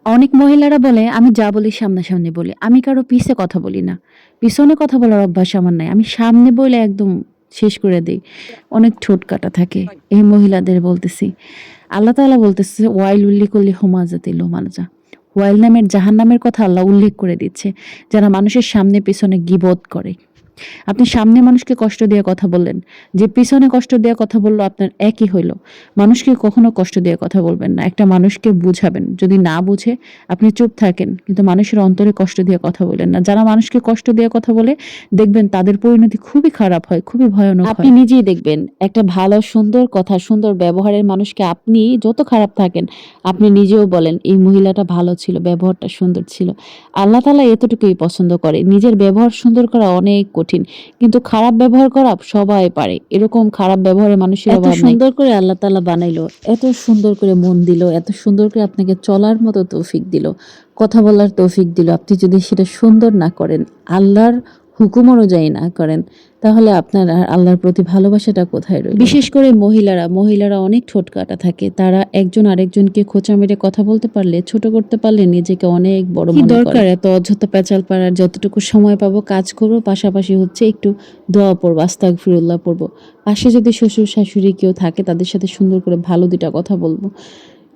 অনেক মহিলারা বলে, "আমি যা বলি সামনাসামনি বলি। আমি কারো পিছে কথা বলি না। পিছনে কথা বলার অভ্যাস আমার নাই। আমি সামনে বইলে একদম শেষ করে দেই।" অনেক ঠোঁট কাটা থাকে। এই মহিলাদের বলতেছি, আল্লাহ তাআলা বলতেছে, "ওয়াইলুল লিকুল্লি হুমাযাতিল লুমাযা।" ওয়াইল নামের জাহান্নামের কথা আল্লাহ উল্লেখ করে দিচ্ছে। যারা মানুষের সামনে পেছনে গীবত করে। আপনি সামনে মানুষকে কষ্ট দিয়ে কথা বললেন, যে পিছনে কষ্ট দিয়ে কথা বলল আপনার একই হইল। মানুষকে কখনো কষ্ট দিয়ে কথা বলবেন না। একটা মানুষকে বুঝাবেন। যদি না বুঝে আপনি চুপ থাকেন। কিন্তু মানুষের অন্তরে কষ্ট দিয়ে কথা বলেন না। যারা মানুষকে কষ্ট দিয়ে কথা বলে দেখবেন তাদের পরিণতি খুবই খারাপ হয়, খুবই ভয়ানক হয়। আপনি নিজেই দেখবেন একটা ভালো সুন্দর কথা, সুন্দর ব্যবহারের মানুষকে আপনি যত খারাপ থাকেন, আপনি নিজেও বলেন এই মহিলাটা ভালো ছিল, ব্যবহারটা সুন্দর ছিল। আল্লাহ তাআলা এতটুকুই পছন্দ করে। নিজের ব্যবহার সুন্দর করা অনেক কঠিন। কিন্তু খারাপ ব্যবহার করা সবাই পারে। এরকম খারাপ ব্যবহারের মানুষের অভাব নাই। এত সুন্দর করে আল্লাহ তাআলা বানাইলো, এত সুন্দর করে মন দিল, এত সুন্দর করে আপনাকে চলার মতো তৌফিক দিল, কথা বলার তৌফিক দিল। আপনি যদি সেটা সুন্দর না করেন, আল্লাহর হুকুম অনুযায়ী না করেন, তাহলে আপনার আর আল্লাহর প্রতি ভালোবাসাটা কোথায় রইল? বিশেষ করে মহিলারা অনেক ঠোঁট কাটা থাকে। তারা একজন আরেকজনকে খোঁচা মেরে কথা বলতে পারলে, ছোট করতে পারলে নিজেকে অনেক বড় মনে করে। কি দরকার এত অযথা পেঁচাল পাড়ার? যতটুকু সময় পাবো কাজ করব, পাশাপাশি হচ্ছে একটু দোয়া পড়বো, আস্তাগফিরুল্লাহ পড়বো। পাশে যদি শ্বশুর শাশুড়ি কেউ থাকে তাদের সাথে সুন্দর করে ভালো ২ টা কথা বলবো।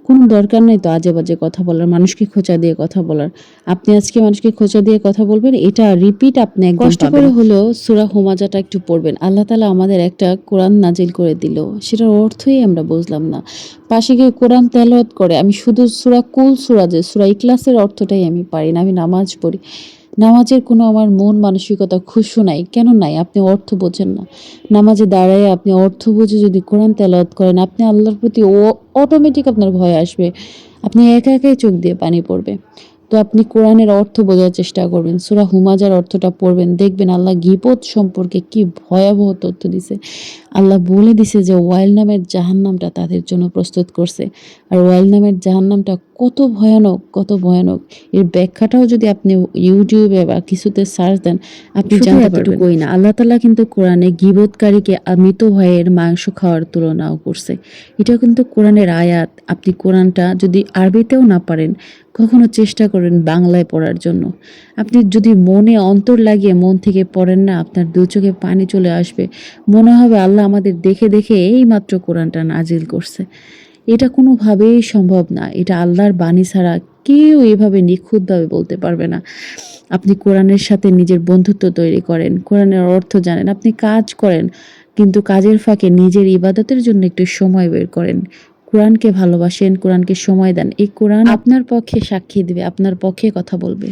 কোনো দরকার নাই তো আজে-বাজে কথা বলার, মানুষকে খোঁচা দিয়ে কথা বলার। আপনি আজকে মানুষকে খোঁচা দিয়ে কথা বলবেন, এটা রিপিট আপনি একদম কষ্ট করে হলেও সূরা হুমাজাটা একটু পড়বেন। আল্লাহ তাআলা আমাদের একটা কোরআন নাজিল করে দিল। সেটার অর্থই আমরা বুঝলাম না। পাশে গিয়ে কোরআন তেলাওয়াত করে। আমি শুধু সূরা যে সূরা ইখলাসের অর্থটাই আমি পারি না। আমি নামাজ পড়ি। নামাজের কোনো আমার মন মানসিকতা খুশু নাই। কেন নাই? আপনি অর্থ বোঝেন না। নামাজে দাঁড়ায়ে আপনি অর্থ বুঝে যদি কোরআন তেলাওয়াত করেন, আপনি আল্লাহর প্রতি অটোমেটিক আপনার ভয় আসবে। আপনি একা একাই চোখ দিয়ে পানি পড়বে। তো আপনি কোরআনের অর্থ বোঝার চেষ্টা করবেন। সূরা হুমাজার অর্থটা পড়বেন। দেখবেন আল্লাহ গীবত সম্পর্কে কি ভয়াবহ তথ্য দিছে। আল্লাহ বলে দিছে যে ওয়াইল নামের জাহান্নামটা তাদের জন্য প্রস্তুত করছে। আর ওয়াইল নামের জাহান্নামটা কত ভয়ানক, কত ভয়ানক। এর ব্যাখ্যাটাও যদি আপনি ইউটিউবে বা কিছুতে সার্চ দেন, আপনি জানতে পারবেন। এতটুকুই না, আল্লাহ তাআলা কিন্তু কোরআনে গীবতকারীকে মৃত ভাইয়ের মাংস খাওয়ার তুলনাও করছে। এটাও কিন্তু কোরআনের আয়াত। আপনি কোরআনটা যদি আরবিতেও না পারেন, কখনো চেষ্টা করেন বাংলায় পড়ার জন্য। আপনি যদি মনে অন্তর লাগিয়ে মন থেকে পড়েন না, আপনার ২ চোখে পানি চলে আসবে। মনে হবে আল্লাহ আমাদের দেখে, দেখে এইমাত্র কোরআনটা নাজিল করছে। এটা কোনোভাবেই সম্ভব না। এটা আল্লাহর বাণী ছাড়া কেউ এভাবে নিখুঁতভাবে বলতে পারবে না। আপনি কোরআনের সাথে নিজের বন্ধুত্ব তৈরি করেন, কোরআনের অর্থ জানেন, আপনি কাজ করেন, কিন্তু কাজের ফাঁকে নিজের ইবাদতের জন্য একটু সময় বের করেন। কোরআনকে ভালোবাসেন, কোরআনকে সময় দেন। এই কোরআন আপনার পক্ষে সাক্ষী দিবে, আপনার পক্ষে কথা বলবে।